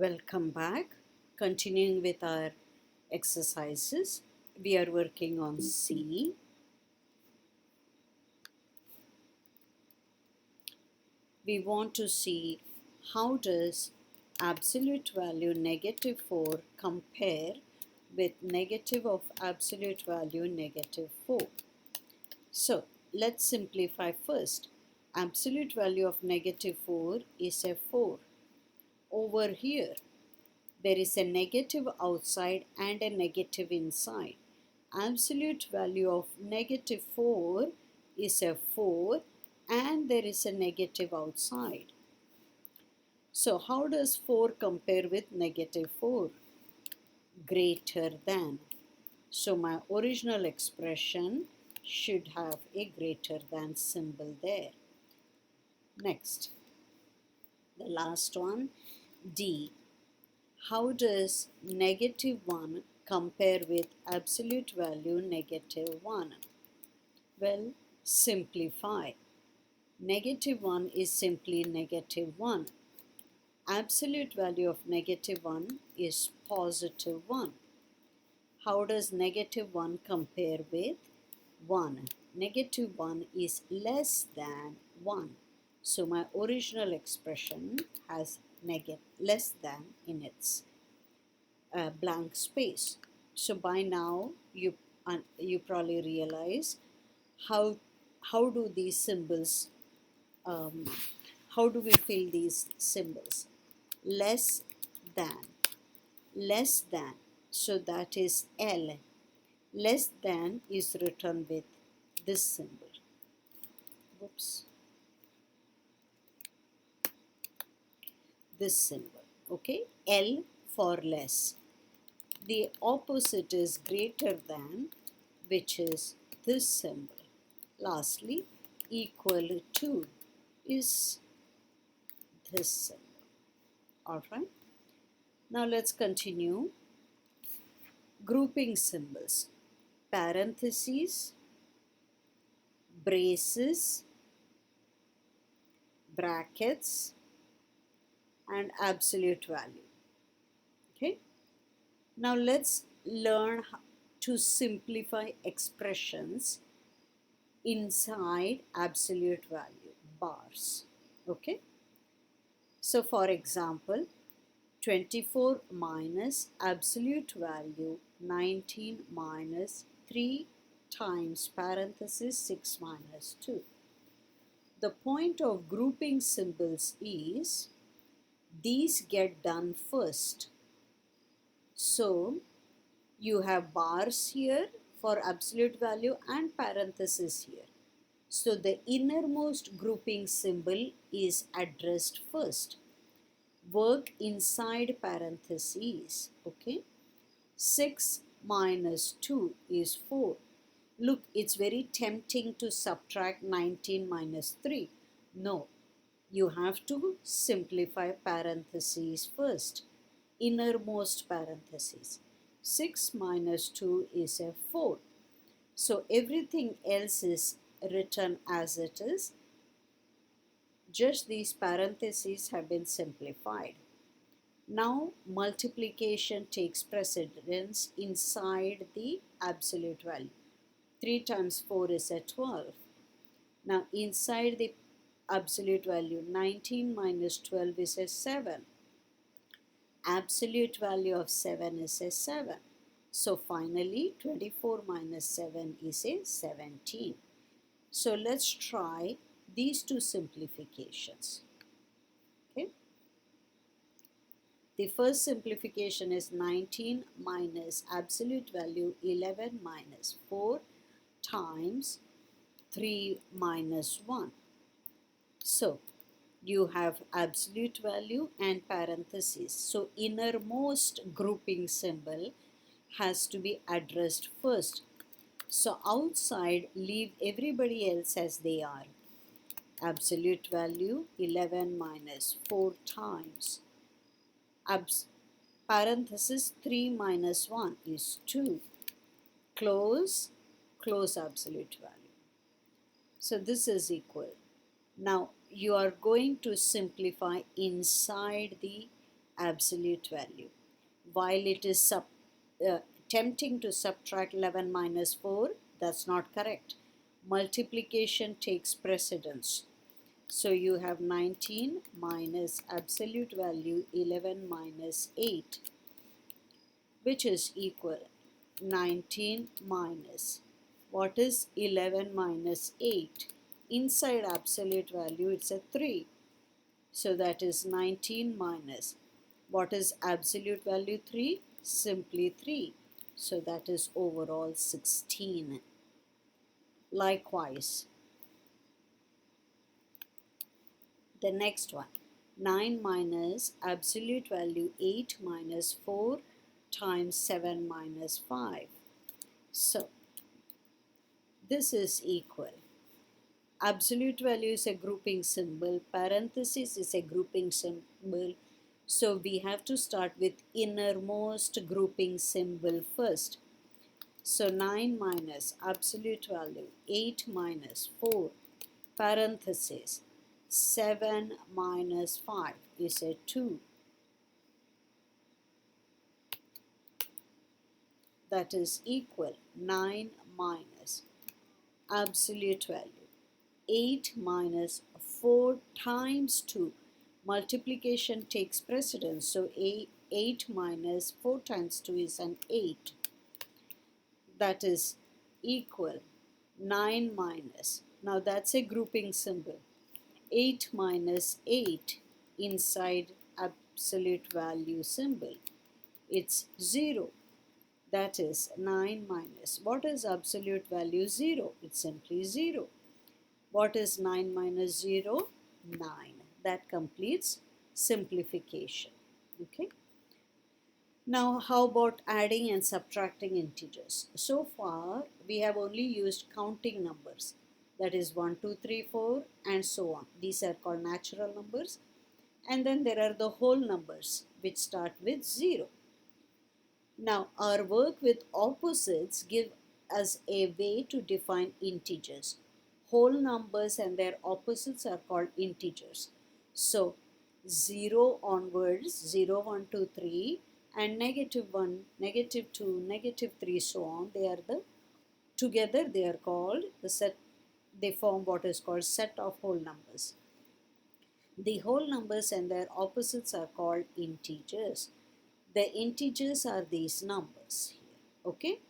Welcome back. Continuing with our exercises, we are working on C. We want to see how does absolute value negative 4 compare with negative of absolute value negative 4. So let's simplify first. Absolute value of negative 4 is a 4. Over here, there is a negative outside and a negative inside. Absolute value of negative 4 is a 4 and there is a negative outside. So how does 4 compare with negative 4? Greater than. So my original expression should have a greater than symbol there. Next, the last one, D. How does negative 1 compare with absolute value negative 1? Well, simplify. Negative 1 is simply negative 1. Absolute value of negative 1 is positive 1. How does negative 1 compare with 1? Negative 1 is less than 1. So my original expression has less than in its blank space. So by now you probably realize how do these symbols how do we fill these symbols? Less than, so that is L. Less than is written with this symbol. Whoops. This symbol, okay? L for less. The opposite is greater than, which is this symbol. Lastly, equal to is this symbol. Alright. Now let's continue. Grouping symbols. Parentheses, braces, brackets, and absolute value. Okay. Now let's learn to simplify expressions inside absolute value, bars. Okay. So for example, 24 minus absolute value 19 minus 3 times parenthesis 6 minus 2. The point of grouping symbols is these get done first. So you have bars here for absolute value and parenthesis here. So the innermost grouping symbol is addressed first. Work inside parentheses, okay? 6 minus 2 is 4. Look, it's very tempting to subtract 19 minus 3. No, you have to simplify parentheses first. Innermost parentheses. 6 minus 2 is a 4. So everything else is written as it is. Just these parentheses have been simplified. Now multiplication takes precedence inside the absolute value. 3 times 4 is a 12. Now inside the absolute value, 19 minus 12 is a 7. Absolute value of 7 is a 7. So finally 24 minus 7 is a 17. So let's try these two simplifications. Okay. The first simplification is 19 minus absolute value 11 minus 4 times 3 minus 1. So you have absolute value and parentheses. So innermost grouping symbol has to be addressed first. So outside, leave everybody else as they are. Absolute value 11 minus 4 times. Parenthesis 3 minus 1 is 2. Close absolute value. So this is equal. Now you are going to simplify inside the absolute value. While it is tempting to subtract 11 minus 4, that's not correct. Multiplication takes precedence. So you have 19 minus absolute value 11 minus 8, which is equal 19 minus, what is 11 minus 8? Inside absolute value it's a 3. So that is 19 minus, what is absolute value 3? Simply 3. So that is overall 16. Likewise, the next one, 9 minus absolute value 8 minus 4 times 7 minus 5. So this is equal. Absolute value is a grouping symbol, parenthesis is a grouping symbol. So we have to start with innermost grouping symbol first. So 9 minus absolute value 8 minus 4 parenthesis 7 minus 5 is a 2. That is equal 9 minus absolute value 8 minus 4 times 2. Multiplication takes precedence. So 8 minus 4 times 2 is an 8. That is equal 9 minus. Now that's a grouping symbol. 8 minus 8 inside absolute value symbol. It's 0. That is 9 minus. What is absolute value 0? It's simply 0. What is 9 minus 0? 9. That completes simplification. Okay. Now how about adding and subtracting integers? So far we have only used counting numbers. That is 1, 2, 3, 4 and so on. These are called natural numbers. And then there are the whole numbers which start with 0. Now our work with opposites give us a way to define integers. Whole numbers and their opposites are called integers. So 0 onwards, 0, 1, 2, 3 and -1, -2, -3 so on, together they are called the set, they form what is called set of whole numbers. The whole numbers and their opposites are called integers. The integers are these numbers here, okay?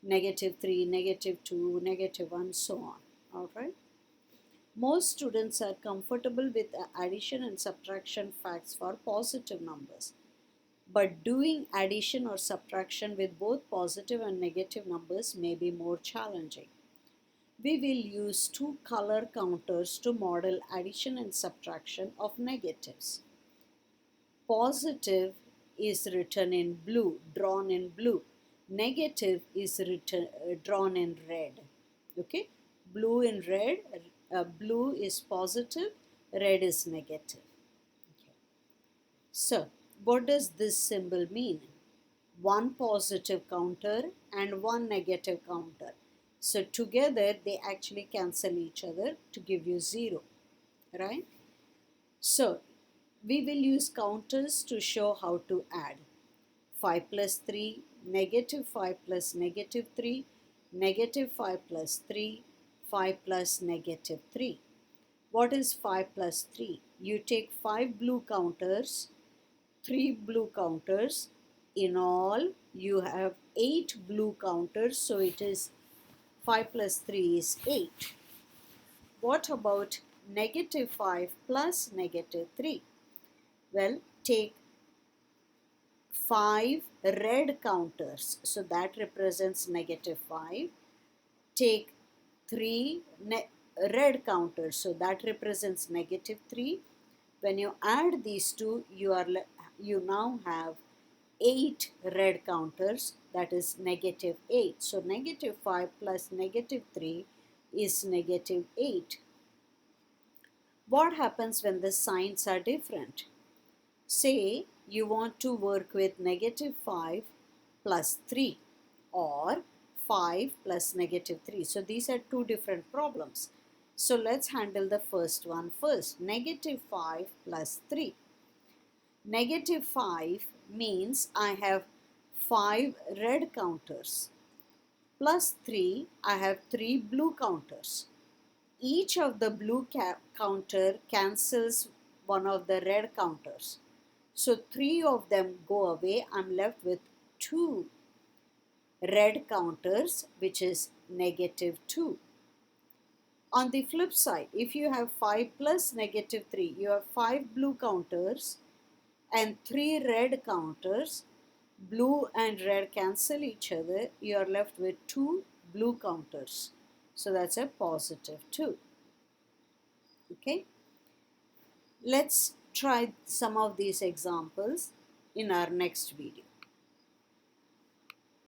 -3, -2, -1, so on, alright? Most students are comfortable with the addition and subtraction facts for positive numbers. But doing addition or subtraction with both positive and negative numbers may be more challenging. We will use two color counters to model addition and subtraction of negatives. Positive is written in blue, drawn in blue. Negative is drawn in red. Okay, blue in red, blue is positive, red is negative. Okay. So, what does this symbol mean? One positive counter and one negative counter. So together they actually cancel each other to give you 0, right? So we will use counters to show how to add. 5 plus 3, -5 plus -3, -5 plus 3, 5 plus -3. What is 5 plus 3? You take 5 blue counters, 3 blue counters. In all, you have 8 blue counters, so it is 5 plus 3 is 8. What about -5 plus -3? Well, take 5 red counters, so that represents -5. Take 3 red counters, so that represents -3. When you add these two, you now have 8 red counters, that is -8. So -5 plus -3 is -8. What happens when the signs are different? Say you want to work with -5 plus 3 or 5 plus -3. So these are two different problems. So let's handle the first one first. -5 plus 3. Negative 5 means I have 5 red counters. Plus 3, I have 3 blue counters. Each of the blue counter cancels one of the red counters. So 3 of them go away. I'm left with 2 red counters, which is negative 2. On the flip side, if you have 5 plus negative 3, you have 5 blue counters and 3 red counters. Blue and red cancel each other. You are left with 2 blue counters. So that's a positive 2. Okay. Let's try some of these examples in our next video.